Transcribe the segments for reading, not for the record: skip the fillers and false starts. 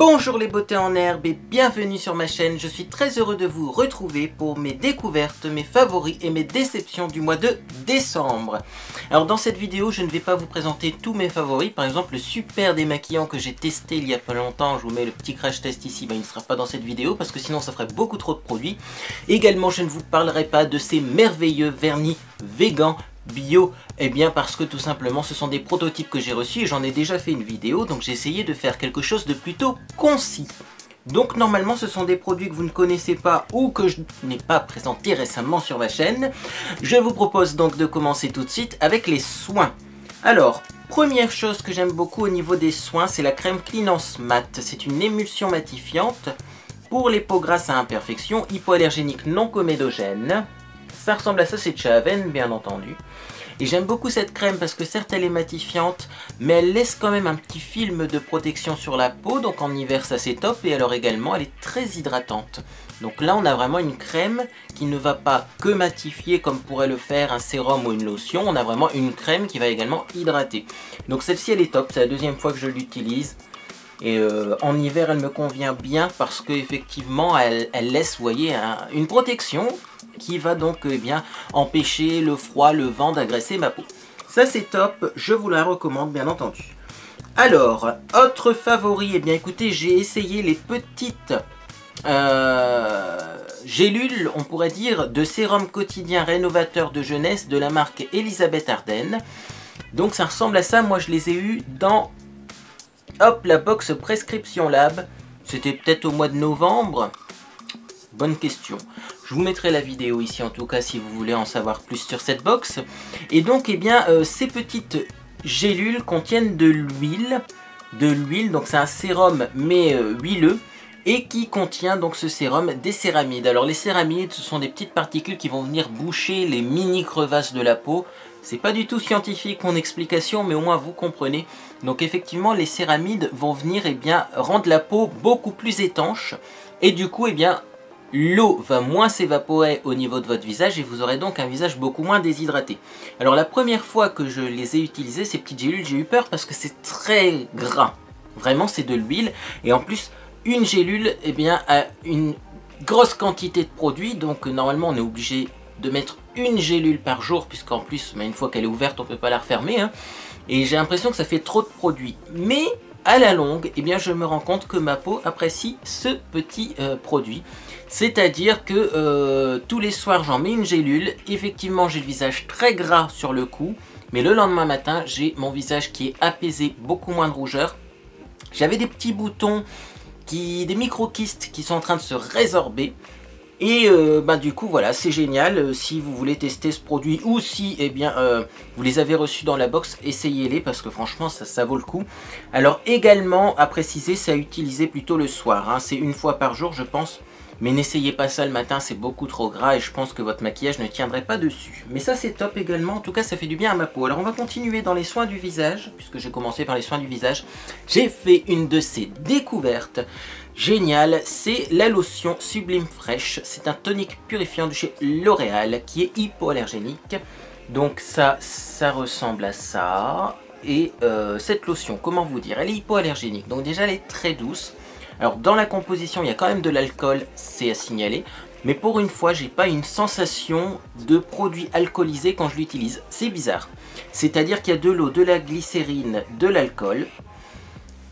Bonjour les beautés en herbe et bienvenue sur ma chaîne. Je suis très heureux de vous retrouver pour mes découvertes, mes favoris et mes déceptions du mois de décembre. Alors dans cette vidéo, je ne vais pas vous présenter tous mes favoris. Par exemple, le super démaquillant que j'ai testé il y a pas longtemps, je vous mets le petit crash test ici, il ne sera pas dans cette vidéo parce que sinon ça ferait beaucoup trop de produits. Également, je ne vous parlerai pas de ces merveilleux vernis végan bio, et bien parce que tout simplement ce sont des prototypes que j'ai reçus et j'en ai déjà fait une vidéo, donc j'ai essayé de faire quelque chose de plutôt concis. Donc normalement ce sont des produits que vous ne connaissez pas ou que je n'ai pas présenté récemment sur ma chaîne. Je vous propose donc de commencer tout de suite avec les soins. Alors, première chose que j'aime beaucoup au niveau des soins, c'est la crème Cleanance Matte. C'est une émulsion matifiante pour les peaux grasses à imperfection, hypoallergénique non comédogène. Ça ressemble à ça, c'est de chez Aven, bien entendu. Et j'aime beaucoup cette crème parce que certes elle est matifiante, mais elle laisse quand même un petit film de protection sur la peau. Donc en hiver ça c'est top, et alors également elle est très hydratante. Donc là on a vraiment une crème qui ne va pas que matifier comme pourrait le faire un sérum ou une lotion. On a vraiment une crème qui va également hydrater. Donc celle-ci elle est top, c'est la deuxième fois que je l'utilise. Et en hiver elle me convient bien parce qu'effectivement elle laisse, vous voyez, une protection qui va donc empêcher le froid, le vent d'agresser ma peau. Ça c'est top, je vous la recommande bien entendu. Alors, autre favori, eh bien écoutez, j'ai essayé les petites gélules, on pourrait dire, de sérum quotidien rénovateur de jeunesse de la marque Elisabeth Arden. Donc ça ressemble à ça, moi je les ai eues dans la box Prescription Lab. C'était peut-être au mois de novembre. Bonne question. Je vous mettrai la vidéo ici en tout cas si vous voulez en savoir plus sur cette box. Et donc ces petites gélules contiennent de l'huile. Donc c'est un sérum mais huileux. Et qui contient donc ce sérum des céramides. Alors les céramides, ce sont des petites particules qui vont venir boucher les mini crevasses de la peau. C'est pas du tout scientifique mon explication, mais au moins vous comprenez. Donc effectivement les céramides vont venir rendre la peau beaucoup plus étanche. Et du coup l'eau va moins s'évaporer au niveau de votre visage et vous aurez donc un visage beaucoup moins déshydraté. Alors la première fois que je les ai utilisées, ces petites gélules, j'ai eu peur parce que c'est très gras. Vraiment c'est de l'huile et en plus une gélule a une grosse quantité de produits. Donc normalement on est obligé de mettre une gélule par jour puisqu'en plus une fois qu'elle est ouverte on ne peut pas la refermer. Et j'ai l'impression que ça fait trop de produits. Mais à la longue, je me rends compte que ma peau apprécie ce petit produit. C'est-à-dire que tous les soirs j'en mets une gélule. Effectivement j'ai le visage très gras sur le cou. Mais le lendemain matin j'ai mon visage qui est apaisé, beaucoup moins de rougeur. J'avais des petits boutons, des micro-kystes qui sont en train de se résorber. Et du coup voilà, c'est génial. Si vous voulez tester ce produit ou si vous les avez reçus dans la box, essayez-les parce que franchement ça vaut le coup. Alors également à préciser, c'est à utiliser plutôt le soir, c'est une fois par jour je pense. Mais n'essayez pas ça le matin, c'est beaucoup trop gras et je pense que votre maquillage ne tiendrait pas dessus. Mais ça c'est top également, en tout cas ça fait du bien à ma peau. Alors on va continuer dans les soins du visage, puisque j'ai commencé par les soins du visage. J'ai fait une de ces découvertes géniales, c'est la lotion Sublime Fresh. C'est un tonique purifiant de chez L'Oréal qui est hypoallergénique. Donc ça ressemble à ça. Et cette lotion, comment vous dire, elle est hypoallergénique, donc déjà elle est très douce. Alors dans la composition il y a quand même de l'alcool, c'est à signaler. Mais pour une fois j'ai pas une sensation de produit alcoolisé quand je l'utilise. C'est bizarre. C'est-à-dire qu'il y a de l'eau, de la glycérine, de l'alcool.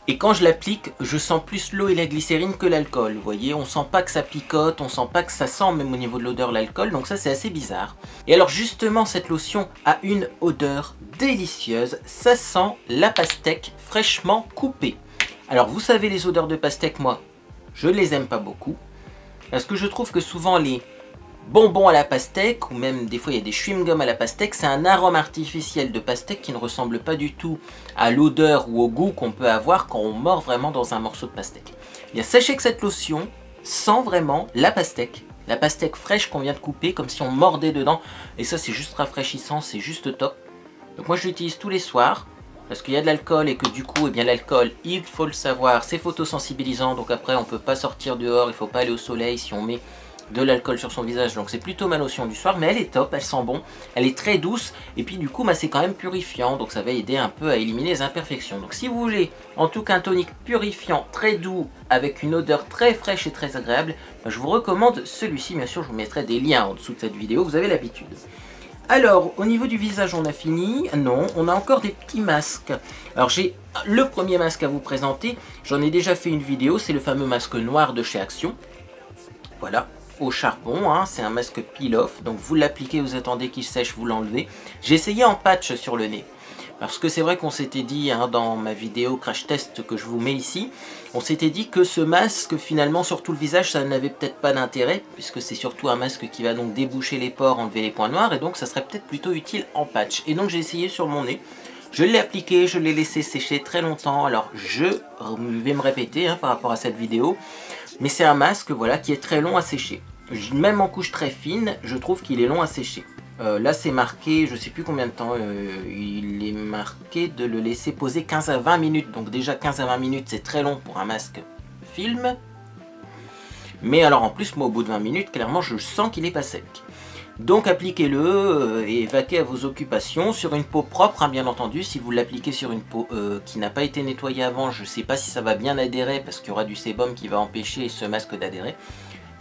Et quand je l'applique, je sens plus l'eau et la glycérine que l'alcool. Vous voyez, on sent pas que ça picote, on sent pas que ça sent même au niveau de l'odeur l'alcool. Donc ça c'est assez bizarre. Et alors justement cette lotion a une odeur délicieuse. Ça sent la pastèque fraîchement coupée. Alors vous savez les odeurs de pastèque, moi je les aime pas beaucoup. Parce que je trouve que souvent les bonbons à la pastèque, ou même des fois il y a des chewing-gums à la pastèque, c'est un arôme artificiel de pastèque qui ne ressemble pas du tout à l'odeur ou au goût qu'on peut avoir quand on mord vraiment dans un morceau de pastèque. Bien, sachez que cette lotion sent vraiment la pastèque fraîche qu'on vient de couper, comme si on mordait dedans. Et ça c'est juste rafraîchissant, c'est juste top. Donc moi je l'utilise tous les soirs. Parce qu'il y a de l'alcool et que du coup, l'alcool, il faut le savoir, c'est photosensibilisant. Donc après, on ne peut pas sortir dehors, il ne faut pas aller au soleil si on met de l'alcool sur son visage, donc c'est plutôt ma lotion du soir, mais elle est top, elle sent bon, elle est très douce, et puis du coup bah, c'est quand même purifiant, donc ça va aider un peu à éliminer les imperfections. Donc si vous voulez en tout cas un tonique purifiant, très doux, avec une odeur très fraîche et très agréable, bah, je vous recommande celui-ci. Bien sûr je vous mettrai des liens en dessous de cette vidéo, vous avez l'habitude. Alors, au niveau du visage, on a fini. Non, on a encore des petits masques. Alors, j'ai le premier masque à vous présenter. J'en ai déjà fait une vidéo. C'est le fameux masque noir de chez Action. Voilà, au charbon. Hein, c'est un masque peel-off. Donc, vous l'appliquez, vous attendez qu'il sèche, vous l'enlevez. J'ai essayé en patch sur le nez. Parce que c'est vrai qu'on s'était dit, hein, dans ma vidéo crash test que je vous mets ici, on s'était dit que ce masque, finalement, sur tout le visage, ça n'avait peut-être pas d'intérêt, puisque c'est surtout un masque qui va donc déboucher les pores, enlever les points noirs, et donc ça serait peut-être plutôt utile en patch. Et donc j'ai essayé sur mon nez, je l'ai appliqué, je l'ai laissé sécher très longtemps, alors je vais me répéter hein, par rapport à cette vidéo, mais c'est un masque voilà, qui est très long à sécher. Même en couche très fine, je trouve qu'il est long à sécher. Là c'est marqué, je sais plus combien de temps, il est marqué de le laisser poser 15 à 20 minutes. Donc déjà 15 à 20 minutes c'est très long pour un masque film. Mais alors en plus moi au bout de 20 minutes clairement je sens qu'il est pas sec. Donc appliquez-le et vaquez à vos occupations sur une peau propre hein, bien entendu. Si vous l'appliquez sur une peau qui n'a pas été nettoyée avant, je ne sais pas si ça va bien adhérer parce qu'il y aura du sébum qui va empêcher ce masque d'adhérer.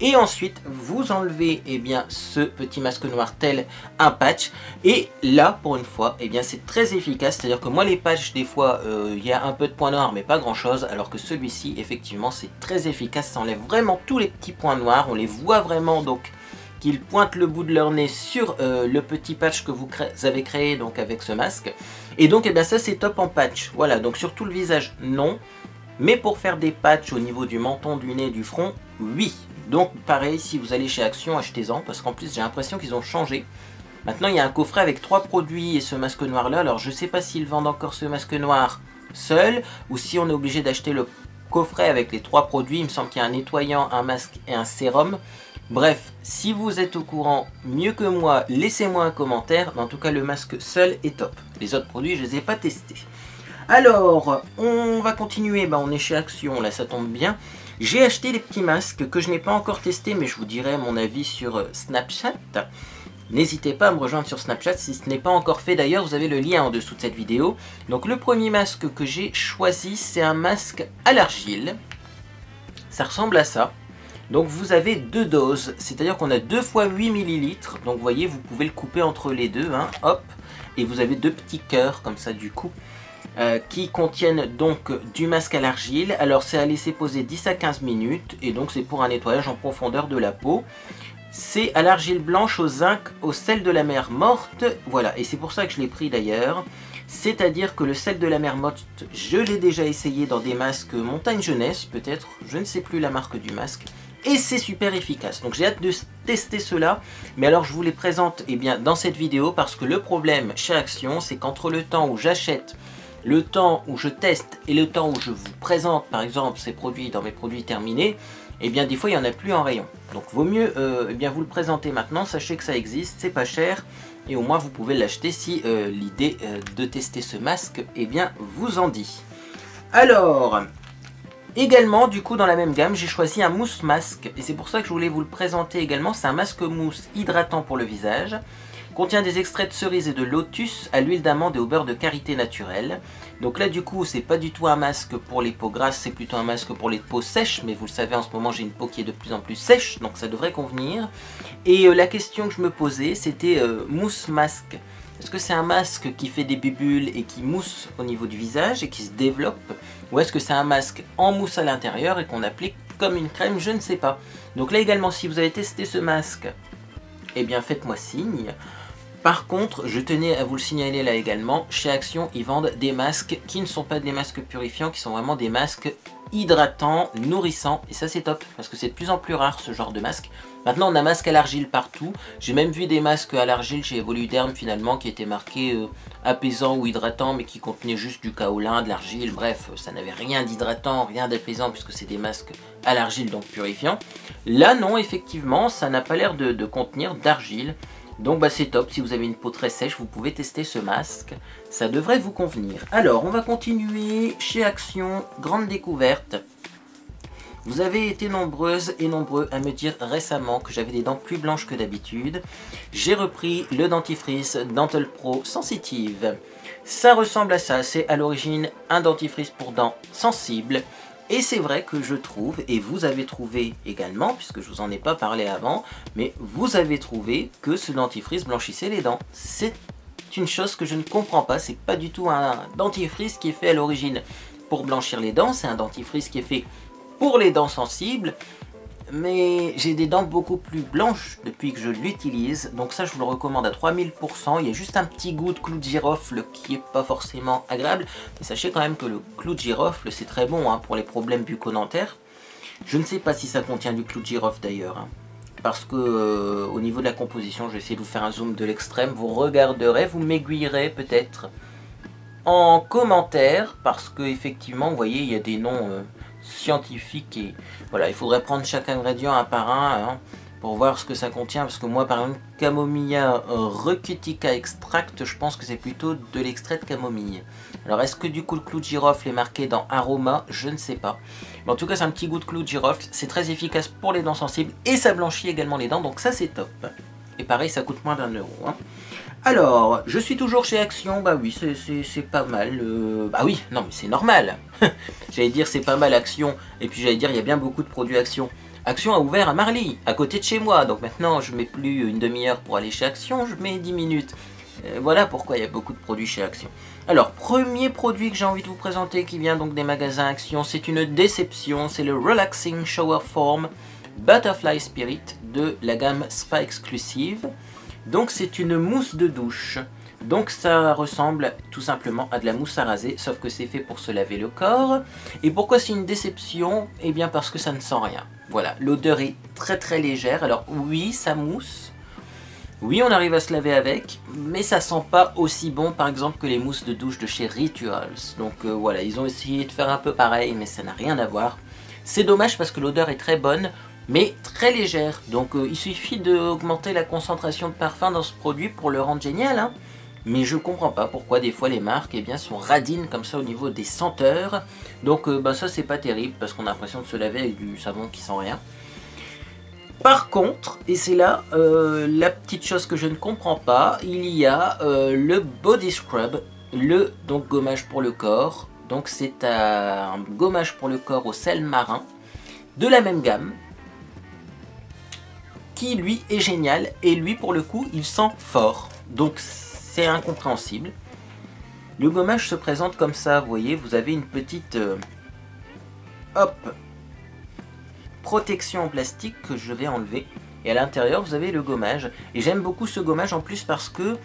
Et ensuite, vous enlevez eh bien, ce petit masque noir tel un patch. Et là, pour une fois, eh bien, c'est très efficace. C'est-à-dire que moi, les patchs, des fois, il y a un peu de points noirs, mais pas grand-chose. Alors que celui-ci, effectivement, c'est très efficace. Ça enlève vraiment tous les petits points noirs. On les voit vraiment, donc, qu'ils pointent le bout de leur nez sur le petit patch que vous avez créé donc, avec ce masque. Et donc, eh bien, ça, c'est top en patch. Voilà, donc sur tout le visage, non. Mais pour faire des patchs au niveau du menton, du nez, du front, oui. Donc pareil, si vous allez chez Action, achetez-en, parce qu'en plus j'ai l'impression qu'ils ont changé. Maintenant il y a un coffret avec 3 produits et ce masque noir là, alors je ne sais pas s'ils vendent encore ce masque noir seul, ou si on est obligé d'acheter le coffret avec les 3 produits. Il me semble qu'il y a un nettoyant, un masque et un sérum. Bref, si vous êtes au courant mieux que moi, laissez-moi un commentaire. En tout cas le masque seul est top. Les autres produits je ne les ai pas testés. Alors, on va continuer, bah, on est chez Action, là ça tombe bien. J'ai acheté les petits masques que je n'ai pas encore testés, mais je vous dirai mon avis sur Snapchat. N'hésitez pas à me rejoindre sur Snapchat si ce n'est pas encore fait. D'ailleurs, vous avez le lien en dessous de cette vidéo. Donc le premier masque que j'ai choisi, c'est un masque à l'argile. Ça ressemble à ça. Donc vous avez 2 doses, c'est-à-dire qu'on a 2 fois 8 ml. Donc vous voyez, vous pouvez le couper entre les deux, hein, hop. Et vous avez 2 petits cœurs comme ça du coup. Qui contiennent donc du masque à l'argile. Alors c'est à laisser poser 10 à 15 minutes et donc c'est pour un nettoyage en profondeur de la peau. C'est à l'argile blanche, au zinc, au sel de la mer morte. Voilà, et c'est pour ça que je l'ai pris d'ailleurs. C'est-à-dire que le sel de la mer morte, je l'ai déjà essayé dans des masques Montagne Jeunesse peut-être, je ne sais plus la marque du masque. Et c'est super efficace, donc j'ai hâte de tester cela. Mais alors je vous les présente eh bien, dans cette vidéo parce que le problème chez Action, c'est qu'entre le temps où j'achète, le temps où je teste et le temps où je vous présente par exemple ces produits dans mes produits terminés, et eh bien des fois il n'y en a plus en rayon. Donc vaut mieux eh bien, vous le présenter maintenant, sachez que ça existe, c'est pas cher et au moins vous pouvez l'acheter si l'idée de tester ce masque eh bien, vous en dit. Alors, également du coup dans la même gamme j'ai choisi un mousse masque et c'est pour ça que je voulais vous le présenter également. C'est un masque mousse hydratant pour le visage. Contient des extraits de cerises et de lotus à l'huile d'amande et au beurre de karité naturel. Donc là du coup c'est pas du tout un masque pour les peaux grasses, c'est plutôt un masque pour les peaux sèches. Mais vous le savez en ce moment j'ai une peau qui est de plus en plus sèche, donc ça devrait convenir. Et la question que je me posais c'était mousse masque. Est-ce que c'est un masque qui fait des bulles et qui mousse au niveau du visage et qui se développe? Ou est-ce que c'est un masque en mousse à l'intérieur et qu'on applique comme une crème? Je ne sais pas. Donc là également si vous avez testé ce masque, eh bien faites-moi signe. Par contre, je tenais à vous le signaler là également, chez Action, ils vendent des masques qui ne sont pas des masques purifiants, qui sont vraiment des masques hydratants, nourrissants, et ça c'est top, parce que c'est de plus en plus rare ce genre de masque. Maintenant on a masque à l'argile partout, j'ai même vu des masques à l'argile chez Evoluderm finalement, qui étaient marqués apaisant ou hydratant, mais qui contenaient juste du kaolin, de l'argile, bref, ça n'avait rien d'hydratant, rien d'apaisant, puisque c'est des masques à l'argile, donc purifiants. Là non, effectivement, ça n'a pas l'air de contenir d'argile. Donc bah, c'est top, si vous avez une peau très sèche, vous pouvez tester ce masque, ça devrait vous convenir. Alors, on va continuer chez Action, grande découverte. Vous avez été nombreuses et nombreux à me dire récemment que j'avais des dents plus blanches que d'habitude. J'ai repris le dentifrice Dental Pro Sensitive. Ça ressemble à ça, c'est à l'origine un dentifrice pour dents sensibles. Et c'est vrai que je trouve, et vous avez trouvé également, puisque je vous en ai pas parlé avant, mais vous avez trouvé que ce dentifrice blanchissait les dents. C'est une chose que je ne comprends pas, c'est pas du tout un dentifrice qui est fait à l'origine pour blanchir les dents, c'est un dentifrice qui est fait pour les dents sensibles, mais j'ai des dents beaucoup plus blanches depuis que je l'utilise, donc ça je vous le recommande à 3000%. Il y a juste un petit goût de clou de girofle qui est pas forcément agréable, mais sachez quand même que le clou de girofle c'est très bon pour les problèmes bucco-dentaires. Je ne sais pas si ça contient du clou de girofle d'ailleurs, parce que au niveau de la composition, je vais essayer de vous faire un zoom de l'extrême, vous regarderez, vous m'aiguillerez peut-être en commentaire, parce que effectivement vous voyez il y a des noms scientifiques et voilà, il faudrait prendre chaque ingrédient un par un pour voir ce que ça contient, parce que moi par exemple Camomilla Recutica Extract, je pense que c'est plutôt de l'extrait de camomille. Alors est-ce que du coup le clou de girofle est marqué dans aroma? Je ne sais pas. Mais en tout cas c'est un petit goût de clou de girofle, c'est très efficace pour les dents sensibles et ça blanchit également les dents, donc ça c'est top. Et pareil ça coûte moins d'1 €. Alors, je suis toujours chez Action, bah oui, c'est pas mal. Bah oui, non mais c'est normal. J'allais dire c'est pas mal Action, et puis j'allais dire il y a bien beaucoup de produits Action. Action a ouvert à Marly, à côté de chez moi, donc maintenant je mets plus une demi-heure pour aller chez Action, je mets 10 minutes. Voilà pourquoi il y a beaucoup de produits chez Action. Alors, premier produit que j'ai envie de vous présenter qui vient donc des magasins Action, c'est une déception, c'est le Relaxing Shower Form Butterfly Spirit de la gamme Spa Exclusive. Donc c'est une mousse de douche, donc ça ressemble tout simplement à de la mousse à raser, sauf que c'est fait pour se laver le corps. Et pourquoi c'est une déception? Eh bien parce que ça ne sent rien. Voilà, l'odeur est très très légère, alors oui ça mousse, oui on arrive à se laver avec, mais ça sent pas aussi bon par exemple que les mousses de douche de chez Rituals. Donc voilà, ils ont essayé de faire un peu pareil, mais ça n'a rien à voir. C'est dommage parce que l'odeur est très bonne, mais très légère, donc il suffit d'augmenter la concentration de parfum dans ce produit pour le rendre génial, mais je comprends pas pourquoi des fois les marques sont radines comme ça au niveau des senteurs, donc ça c'est pas terrible parce qu'on a l'impression de se laver avec du savon qui sent rien. Par contre, et c'est là la petite chose que je ne comprends pas, il y a le Body Scrub, le gommage pour le corps, donc c'est un gommage pour le corps au sel marin, de la même gamme, qui lui est génial, et lui pour le coup il sent fort, donc c'est incompréhensible. Le gommage se présente comme ça, vous voyez, vous avez une petite hop, protection en plastique que je vais enlever, et à l'intérieur vous avez le gommage, et j'aime beaucoup ce gommage en plus parce que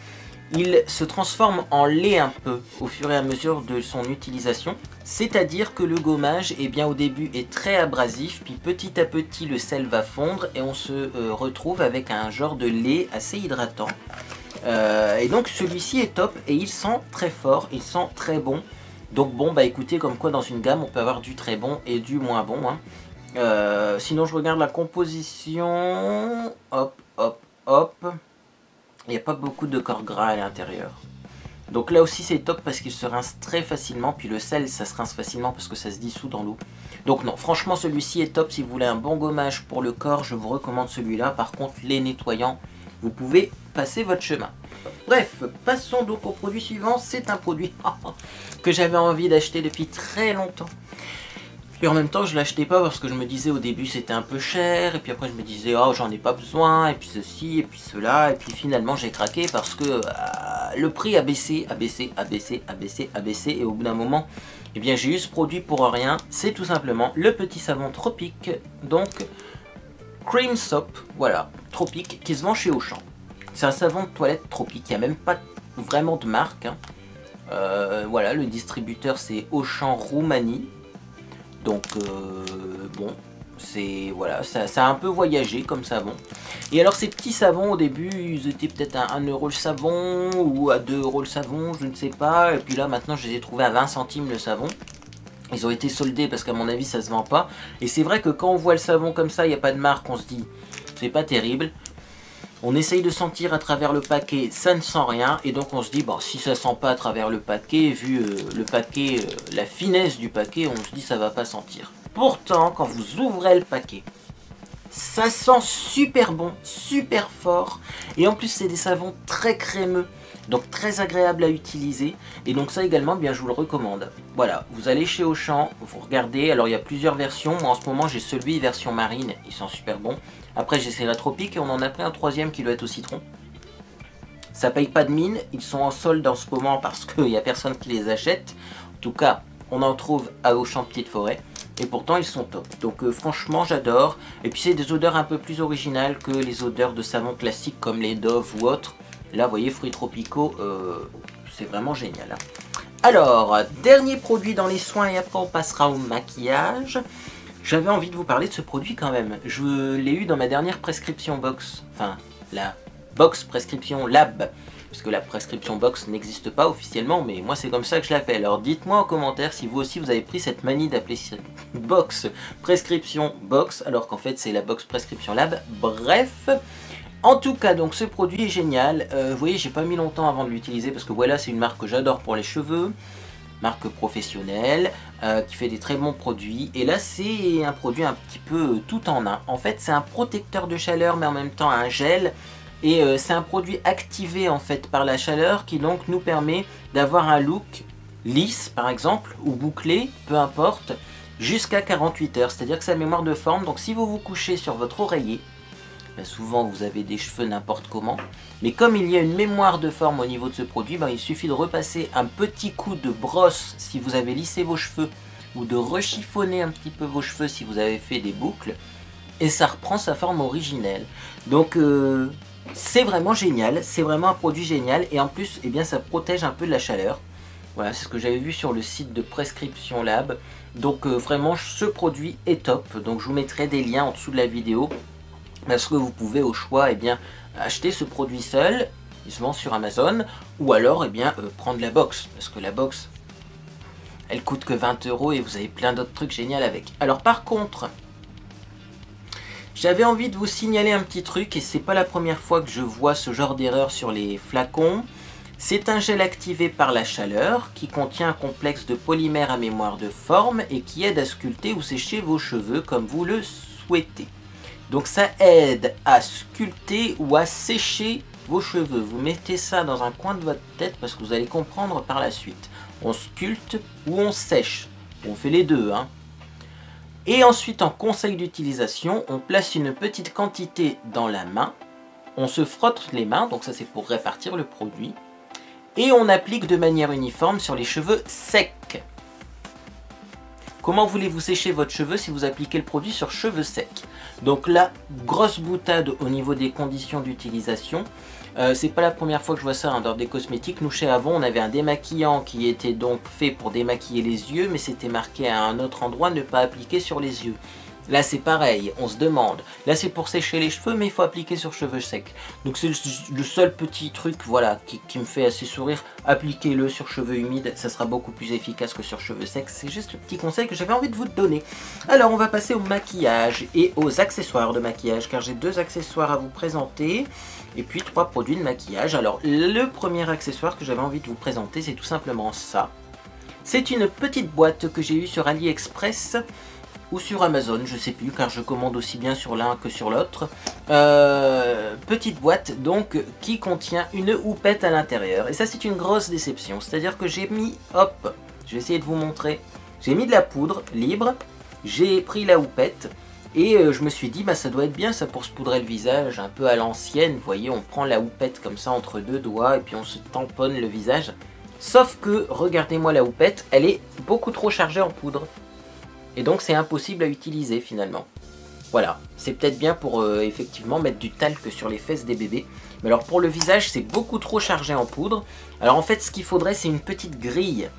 il se transforme en lait un peu au fur et à mesure de son utilisation. C'est-à-dire que le gommage, au début est très abrasif, puis petit à petit le sel va fondre et on se retrouve avec un genre de lait assez hydratant. Et donc celui-ci est top et il sent très fort, il sent très bon. Donc bon, bah écoutez, comme quoi dans une gamme on peut avoir du très bon et du moins bon. Sinon je regarde la composition, hop, hop, hop. Il n'y a pas beaucoup de corps gras à l'intérieur. Donc là aussi c'est top parce qu'il se rince très facilement. Puis le sel ça se rince facilement parce que ça se dissout dans l'eau. Donc non, franchement celui-ci est top. Si vous voulez un bon gommage pour le corps, je vous recommande celui-là. Par contre les nettoyants, vous pouvez passer votre chemin. Bref, passons donc au produit suivant. C'est un produit que j'avais envie d'acheter depuis très longtemps. Puis en même temps je l'achetais pas parce que je me disais au début c'était un peu cher, et puis après je me disais oh j'en ai pas besoin, et puis ceci, et puis cela, et puis finalement j'ai craqué parce que le prix a baissé, et au bout d'un moment, j'ai eu ce produit pour rien. C'est tout simplement le petit savon Tropique, donc Cream Soap, voilà, Tropique, qui se vend chez Auchan. C'est un savon de toilette Tropique, il n'y a même pas vraiment de marque. Voilà, le distributeur c'est Auchan Roumanie. Donc bon, c'est voilà, ça a un peu voyagé comme savon. Et alors ces petits savons au début, ils étaient peut-être à 1 € le savon ou à 2 € le savon, je ne sais pas. Et puis là maintenant je les ai trouvés à 20 centimes le savon. Ils ont été soldés parce qu'à mon avis ça se vend pas. Et c'est vrai que quand on voit le savon comme ça, il n'y a pas de marque, on se dit c'est pas terrible. On essaye de sentir à travers le paquet, ça ne sent rien, et donc on se dit, bon, si ça sent pas à travers le paquet, vu le paquet, la finesse du paquet, on se dit ça va pas sentir. Pourtant, quand vous ouvrez le paquet, ça sent super bon, super fort. Et en plus, c'est des savons très crémeux. Donc très agréable à utiliser. Et donc ça également, bien je vous le recommande. Voilà, vous allez chez Auchan, vous regardez. Alors il y a plusieurs versions. Moi en ce moment j'ai celui version marine, il sent super bon. Après j'ai celui tropique et on en a pris un troisième qui doit être au citron. Ça paye pas de mine, ils sont en solde en ce moment parce qu'il n'y a personne qui les achète. En tout cas, on en trouve à Auchan Petite Forêt. Et pourtant ils sont top. Donc franchement j'adore. Et puis c'est des odeurs un peu plus originales que les odeurs de savon classiques comme les Dove ou autres. Là, vous voyez, fruits tropicaux, c'est vraiment génial. Alors, dernier produit dans les soins et après on passera au maquillage. J'avais envie de vous parler de ce produit quand même. Je l'ai eu dans ma dernière prescription box. Enfin, la box prescription lab. Parce que la prescription box n'existe pas officiellement, mais moi c'est comme ça que je l'appelle. Alors dites-moi en commentaire si vous aussi vous avez pris cette manie d'appeler box prescription box, alors qu'en fait c'est la box prescription lab. Bref. En tout cas, donc ce produit est génial. Vous voyez, j'ai pas mis longtemps avant de l'utiliser parce que voilà, c'est une marque que j'adore pour les cheveux, marque professionnelle, qui fait des très bons produits. Et là, c'est un produit un petit peu tout en un. En fait, c'est un protecteur de chaleur, mais en même temps un gel. Et c'est un produit activé en fait par la chaleur qui donc nous permet d'avoir un look lisse, par exemple, ou bouclé, peu importe, jusqu'à 48 heures. C'est-à-dire que c'est la mémoire de forme. Donc si vous vous couchez sur votre oreiller, ben souvent vous avez des cheveux n'importe comment, mais comme il y a une mémoire de forme au niveau de ce produit, ben il suffit de repasser un petit coup de brosse si vous avez lissé vos cheveux, ou de rechiffonner un petit peu vos cheveux si vous avez fait des boucles, et ça reprend sa forme originelle. Donc c'est vraiment génial, c'est vraiment un produit génial, et en plus eh bien, ça protège un peu de la chaleur. Voilà, c'est ce que j'avais vu sur le site de Prescription Lab. Donc vraiment ce produit est top, donc je vous mettrai des liens en dessous de la vidéo. Parce que vous pouvez au choix eh bien, acheter ce produit seul, il se vend sur Amazon, ou alors eh bien, prendre la box, parce que la box, elle coûte que 20 € et vous avez plein d'autres trucs géniaux avec. Alors par contre, j'avais envie de vous signaler un petit truc, et c'est pas la première fois que je vois ce genre d'erreur sur les flacons. C'est un gel activé par la chaleur, qui contient un complexe de polymères à mémoire de forme, et qui aide à sculpter ou sécher vos cheveux comme vous le souhaitez. Donc ça aide à sculpter ou à sécher vos cheveux. Vous mettez ça dans un coin de votre tête parce que vous allez comprendre par la suite. On sculpte ou on sèche. On fait les deux, hein. Et ensuite, en conseil d'utilisation, on place une petite quantité dans la main. On se frotte les mains, donc ça c'est pour répartir le produit. Et on applique de manière uniforme sur les cheveux secs. Comment voulez-vous sécher votre cheveu si vous appliquez le produit sur cheveux secs? Donc là, grosse boutade au niveau des conditions d'utilisation. C'est pas la première fois que je vois ça hein, dans des cosmétiques. Nous chez Avon, on avait un démaquillant qui était donc fait pour démaquiller les yeux, mais c'était marqué à un autre endroit, ne pas appliquer sur les yeux. Là c'est pareil, on se demande. Là c'est pour sécher les cheveux, mais il faut appliquer sur cheveux secs. Donc c'est le seul petit truc voilà, qui me fait assez sourire. Appliquez-le sur cheveux humides, ça sera beaucoup plus efficace que sur cheveux secs. C'est juste le petit conseil que j'avais envie de vous donner. Alors on va passer au maquillage et aux accessoires de maquillage, car j'ai 2 accessoires à vous présenter. Et puis 3 produits de maquillage. Alors le premier accessoire que j'avais envie de vous présenter, c'est tout simplement ça. C'est une petite boîte que j'ai eue sur AliExpress ou sur Amazon, je sais plus, car je commande aussi bien sur l'un que sur l'autre. Petite boîte donc qui contient une houppette à l'intérieur. Et ça c'est une grosse déception, c'est-à-dire que j'ai mis, hop, je vais essayer de vous montrer, j'ai mis de la poudre libre, j'ai pris la houppette, et je me suis dit, bah ça doit être bien ça pour se poudrer le visage, un peu à l'ancienne, vous voyez, on prend la houppette comme ça entre 2 doigts, et puis on se tamponne le visage. Sauf que, regardez-moi la houppette, elle est beaucoup trop chargée en poudre. Et donc c'est impossible à utiliser finalement. Voilà, c'est peut-être bien pour effectivement mettre du talc sur les fesses des bébés. Mais alors pour le visage, c'est beaucoup trop chargé en poudre. Alors en fait, ce qu'il faudrait, c'est une petite grille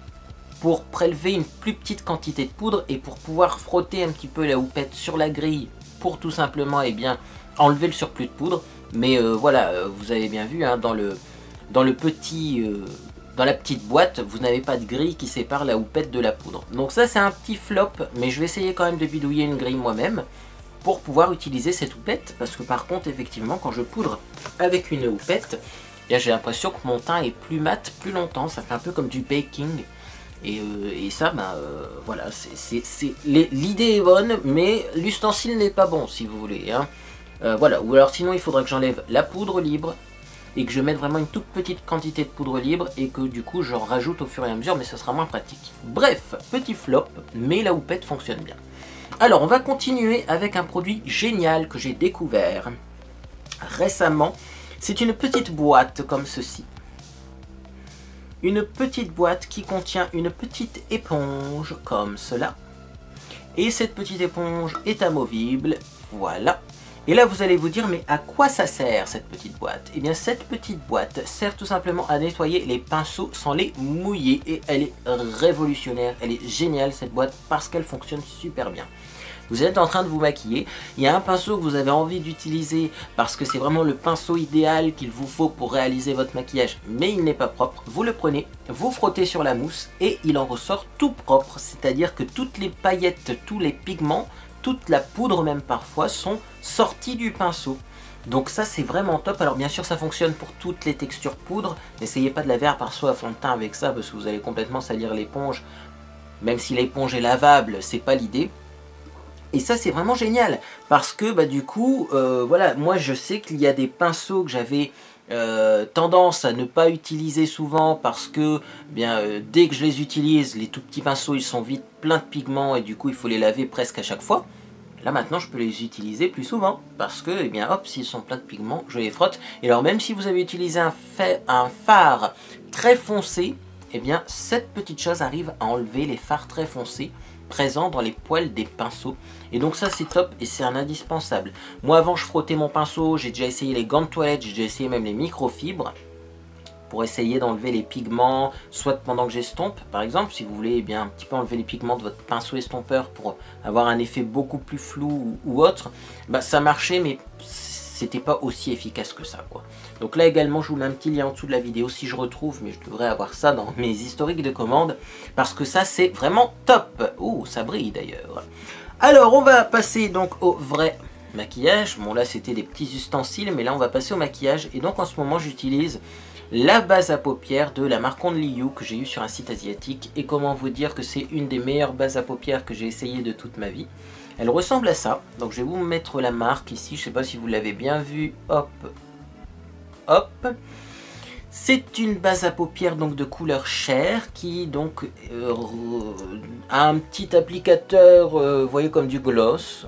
pour prélever une plus petite quantité de poudre et pour pouvoir frotter un petit peu la houppette sur la grille pour tout simplement eh bien, enlever le surplus de poudre. Mais voilà, vous avez bien vu, hein, dans la petite boîte, vous n'avez pas de grille qui sépare la houppette de la poudre. Donc ça c'est un petit flop, mais je vais essayer quand même de bidouiller une grille moi-même pour pouvoir utiliser cette houppette. Parce que par contre, effectivement, quand je poudre avec une houppette, j'ai l'impression que mon teint est plus mat plus longtemps. Ça fait un peu comme du baking. Et ça, voilà, l'idée est bonne, mais l'ustensile n'est pas bon, si vous voulez. Hein. Voilà, ou alors sinon il faudrait que j'enlève la poudre libre, et que je mette vraiment une toute petite quantité de poudre libre, et que du coup j'en rajoute au fur et à mesure, mais ça sera moins pratique. Bref, petit flop, mais la houppette fonctionne bien. Alors, on va continuer avec un produit génial que j'ai découvert récemment. C'est une petite boîte comme ceci. Une petite boîte qui contient une petite éponge comme cela. Et cette petite éponge est amovible, voilà. Et là vous allez vous dire, mais à quoi ça sert cette petite boîte? Eh bien cette petite boîte sert tout simplement à nettoyer les pinceaux sans les mouiller. Et elle est révolutionnaire, elle est géniale cette boîte parce qu'elle fonctionne super bien. Vous êtes en train de vous maquiller, il y a un pinceau que vous avez envie d'utiliser parce que c'est vraiment le pinceau idéal qu'il vous faut pour réaliser votre maquillage, mais il n'est pas propre. Vous le prenez, vous frottez sur la mousse et il en ressort tout propre, c'est-à-dire que toutes les paillettes, tous les pigments, toute la poudre même parfois sont sortis du pinceau. Donc ça c'est vraiment top. Alors bien sûr ça fonctionne pour toutes les textures poudre, n'essayez pas de laver un pinceau à fond de teint avec ça parce que vous allez complètement salir l'éponge. Même si l'éponge est lavable, c'est pas l'idée. Et ça c'est vraiment génial parce que du coup voilà, moi je sais qu'il y a des pinceaux que j'avais tendance à ne pas utiliser souvent parce que dès que je les utilise, les tout petits pinceaux ils sont vite pleins de pigments et du coup il faut les laver presque à chaque fois. Là maintenant je peux les utiliser plus souvent parce que hop, s'ils sont pleins de pigments je les frotte. Et alors même si vous avez utilisé un fard très foncé, cette petite chose arrive à enlever les fards très foncés présents dans les poils des pinceaux. Et donc ça c'est top et c'est un indispensable. Moi avant je frottais mon pinceau, j'ai déjà essayé les gants de toilette, j'ai déjà essayé même les microfibres pour essayer d'enlever les pigments, soit pendant que j'estompe par exemple, si vous voulez un petit peu enlever les pigments de votre pinceau estompeur pour avoir un effet beaucoup plus flou ou autre, ça marchait mais c'était pas aussi efficace que ça quoi. Donc là également je vous mets un petit lien en dessous de la vidéo si je retrouve, mais je devrais avoir ça dans mes historiques de commandes parce que ça c'est vraiment top. Ouh, ça brille d'ailleurs. Alors on va passer donc au vrai maquillage. Bon là c'était des petits ustensiles, mais là on va passer au maquillage. Et donc en ce moment j'utilise la base à paupières de la marque Only You que j'ai eu sur un site asiatique. Et comment vous dire que c'est une des meilleures bases à paupières que j'ai essayé de toute ma vie. Elle ressemble à ça, donc je vais vous mettre la marque ici, je sais pas si vous l'avez bien vu, hop, hop. C'est une base à paupières donc de couleur chair qui donc a un petit applicateur, vous voyez comme du gloss,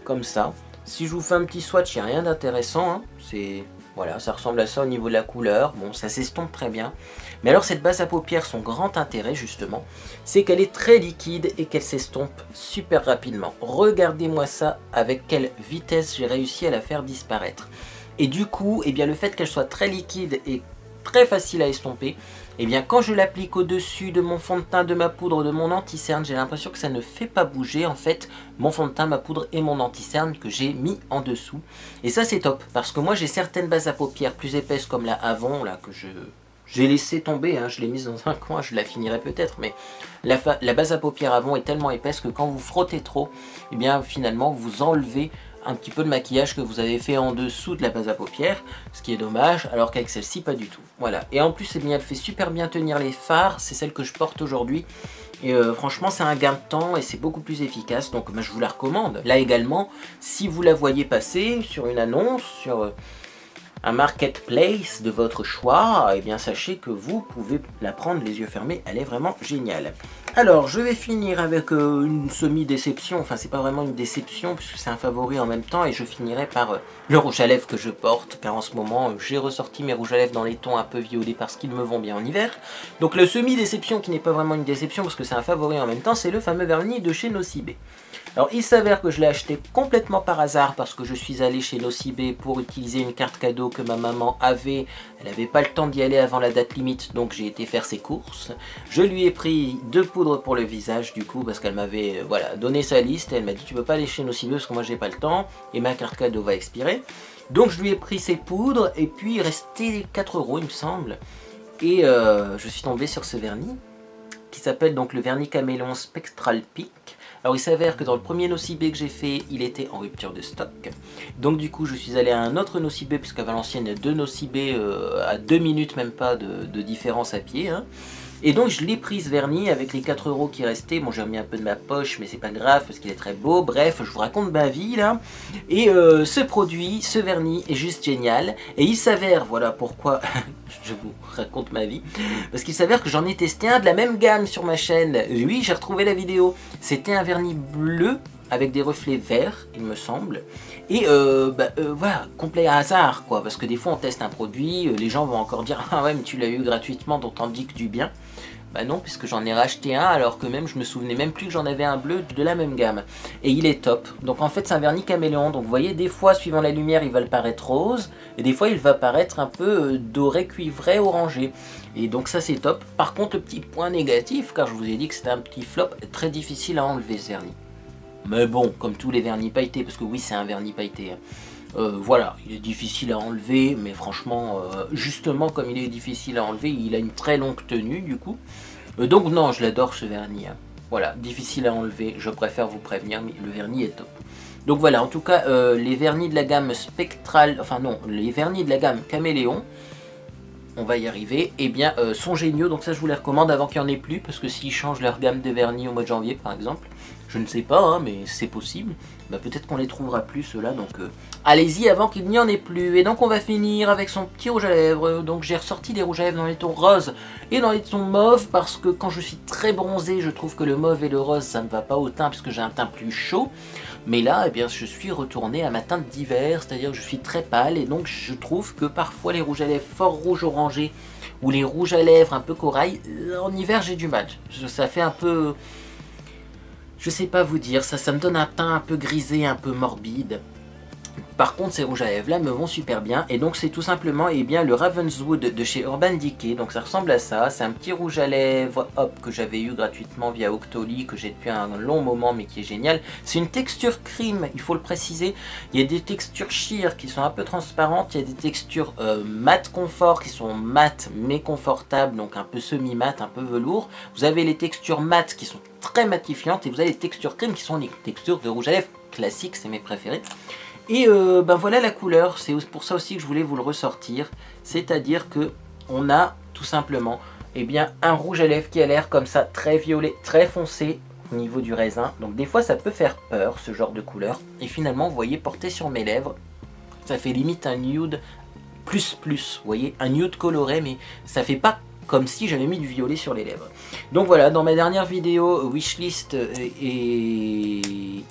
comme ça. Si je vous fais un petit swatch, il n'y a rien d'intéressant, hein. C'est... Voilà, ça ressemble à ça au niveau de la couleur. Bon, ça s'estompe très bien. Mais alors cette base à paupières, son grand intérêt justement, c'est qu'elle est très liquide et qu'elle s'estompe super rapidement. Regardez-moi ça, avec quelle vitesse j'ai réussi à la faire disparaître. Et du coup, le fait qu'elle soit très liquide et très facile à estomper, quand je l'applique au-dessus de mon fond de teint, de ma poudre, de mon anti-cerne, j'ai l'impression que ça ne fait pas bouger en fait mon fond de teint, ma poudre et mon anti-cerne que j'ai mis en dessous. Et ça c'est top, parce que moi j'ai certaines bases à paupières plus épaisses comme la Avon, là, que j'ai laissé tomber, hein, je l'ai mise dans un coin, je la finirai peut-être, mais la base à paupières Avon est tellement épaisse que quand vous frottez trop, finalement vous enlevez un petit peu de maquillage que vous avez fait en dessous de la base à paupières, ce qui est dommage, alors qu'avec celle-ci pas du tout. Voilà, et en plus elle fait super bien tenir les fards, c'est celle que je porte aujourd'hui, et franchement c'est un gain de temps et c'est beaucoup plus efficace, donc je vous la recommande. Là également, si vous la voyez passer sur une annonce, sur un marketplace de votre choix, sachez que vous pouvez la prendre les yeux fermés, elle est vraiment géniale. Alors je vais finir avec une semi-déception, enfin c'est pas vraiment une déception puisque c'est un favori en même temps, et je finirai par le rouge à lèvres que je porte, car en ce moment j'ai ressorti mes rouges à lèvres dans les tons un peu violets parce qu'ils me vont bien en hiver. Donc le semi-déception qui n'est pas vraiment une déception parce que c'est un favori en même temps, c'est le fameux vernis de chez Nocibé. Alors il s'avère que je l'ai acheté complètement par hasard parce que je suis allé chez Nocibé pour utiliser une carte cadeau que ma maman avait. Elle n'avait pas le temps d'y aller avant la date limite, donc j'ai été faire ses courses. Je lui ai pris 2 poudres pour le visage du coup parce qu'elle m'avait donné sa liste et elle m'a dit tu peux pas aller chez Nocibé parce que moi j'ai pas le temps et ma carte cadeau va expirer. Donc je lui ai pris ses poudres et puis il restait 4 € il me semble. Et je suis tombé sur ce vernis qui s'appelle donc le vernis Caméléon Spectral Peak. Alors il s'avère que dans le premier Nocibé que j'ai fait, il était en rupture de stock. Donc du coup je suis allé à un autre Nocibé, puisqu'à Valenciennes il y a 2 Nocibé à 2 minutes même pas de différence à pied. Hein. Et donc je l'ai pris ce vernis avec les 4 € qui restaient. Bon, j'ai remis un peu de ma poche, mais c'est pas grave parce qu'il est très beau. Bref, je vous raconte ma vie là. Et ce produit, ce vernis est juste génial. Et il s'avère, voilà pourquoi je vous raconte ma vie. Parce qu'il s'avère que j'en ai testé un de la même gamme sur ma chaîne. Oui, j'ai retrouvé la vidéo. C'était un vernis bleu avec des reflets verts, il me semble. Et voilà, complet hasard, quoi. Parce que des fois, on teste un produit, les gens vont encore dire « Ah ouais, mais tu l'as eu gratuitement, donc t'en dis que du bien. » Bah non, puisque j'en ai racheté un, alors que même, je me souvenais même plus que j'en avais un bleu de la même gamme. Et il est top. Donc en fait, c'est un vernis caméléon. Donc vous voyez, des fois, suivant la lumière, il va le paraître rose. Et des fois, il va paraître un peu doré, cuivré, orangé. Et donc ça, c'est top. Par contre, le petit point négatif, car je vous ai dit que c'était un petit flop, très difficile à enlever ce vernis. Mais bon, comme tous les vernis pailletés, parce que oui, c'est un vernis pailleté. Voilà, il est difficile à enlever, mais franchement, justement, comme il est difficile à enlever, il a une très longue tenue, du coup. Donc non, je l'adore ce vernis. Hein. Voilà, difficile à enlever, je préfère vous prévenir, mais le vernis est top. Donc voilà, en tout cas, les vernis de la gamme spectrale, enfin non, les vernis de la gamme caméléon, on va y arriver, eh bien, sont géniaux. Donc ça, je vous les recommande avant qu'il n'y en ait plus, parce que s'ils changent leur gamme de vernis au mois de janvier, par exemple, je ne sais pas, hein, mais c'est possible. Bah, peut-être qu'on les trouvera plus, ceux-là. Donc, allez-y avant qu'il n'y en ait plus. Et donc, on va finir avec son petit rouge à lèvres. Donc, j'ai ressorti des rouges à lèvres dans les tons roses et dans les tons mauves. Parce que quand je suis très bronzé, je trouve que le mauve et le rose, ça ne me va pas au teint, puisque j'ai un teint plus chaud. Mais là, eh bien, je suis retourné à ma teinte d'hiver. C'est-à-dire que je suis très pâle. Et donc, je trouve que parfois, les rouges à lèvres fort rouge orangé ou les rouges à lèvres un peu corail, en hiver, j'ai du mal. Ça fait un peu... Je sais pas vous dire, ça me donne un teint un peu grisé, un peu morbide. Par contre, ces rouges à lèvres là me vont super bien. Et donc, c'est tout simplement bien, le Ravenswood de chez Urban Decay. Donc, ça ressemble à ça. C'est un petit rouge à lèvres hop, que j'avais eu gratuitement via Octoly, que j'ai depuis un long moment, mais qui est génial. C'est une texture crime, il faut le préciser. Il y a des textures sheer qui sont un peu transparentes. Il y a des textures mat confort qui sont mat mais confortables, donc un peu semi-mat, un peu velours. Vous avez les textures mat qui sont très matifiantes et vous avez les textures crime qui sont les textures de rouge à lèvres classiques, c'est mes préférés. Et ben voilà la couleur, c'est pour ça aussi que je voulais vous le ressortir, c'est-à-dire que on a tout simplement bien, un rouge à lèvres qui a l'air comme ça, très violet, très foncé au niveau du raisin. Donc des fois ça peut faire peur ce genre de couleur. Et finalement vous voyez porté sur mes lèvres, ça fait limite un nude plus, vous voyez, un nude coloré, mais ça fait pas comme si j'avais mis du violet sur les lèvres. Donc voilà, dans ma dernière vidéo wishlist et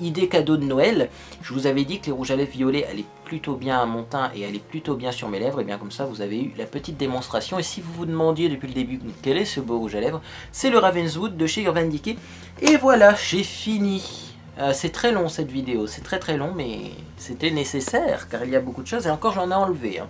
idée cadeau de Noël, je vous avais dit que les rouges à lèvres violets allaient plutôt bien à mon teint et allaient plutôt bien sur mes lèvres. Et bien comme ça, vous avez eu la petite démonstration. Et si vous vous demandiez depuis le début quel est ce beau rouge à lèvres, c'est le Ravenswood de chez Urban Decay. Et voilà, j'ai fini. C'est très long cette vidéo, c'est très long, mais c'était nécessaire car il y a beaucoup de choses et encore j'en ai enlevé. Hein.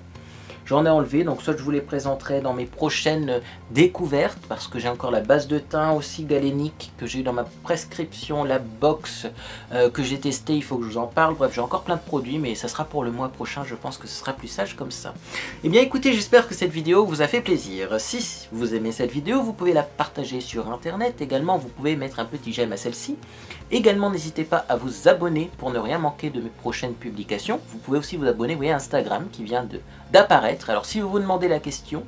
J'en ai enlevé, donc soit je vous les présenterai dans mes prochaines découvertes, parce que j'ai encore la base de teint aussi galénique que j'ai eu dans ma prescription, la box que j'ai testée, il faut que je vous en parle. Bref, j'ai encore plein de produits, mais ça sera pour le mois prochain, je pense que ce sera plus sage comme ça. Eh bien écoutez, j'espère que cette vidéo vous a fait plaisir. Si vous aimez cette vidéo, vous pouvez la partager sur internet, également vous pouvez mettre un petit j'aime à celle-ci. Également, n'hésitez pas à vous abonner pour ne rien manquer de mes prochaines publications. Vous pouvez aussi vous abonner, vous voyez, à Instagram qui vient d'apparaître. Alors si vous vous demandez la question,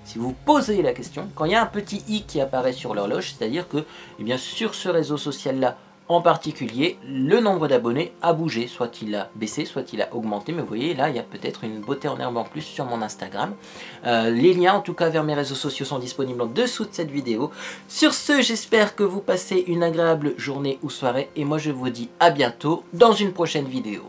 si vous posez la question, quand il y a un petit i qui apparaît sur l'horloge, c'est-à-dire que bien, sur ce réseau social-là en particulier, le nombre d'abonnés a bougé, soit il a baissé, soit il a augmenté, mais vous voyez, là, il y a peut-être une beauté en herbe en plus sur mon Instagram. Les liens, en tout cas, vers mes réseaux sociaux sont disponibles en dessous de cette vidéo. Sur ce, j'espère que vous passez une agréable journée ou soirée, et moi, je vous dis à bientôt dans une prochaine vidéo.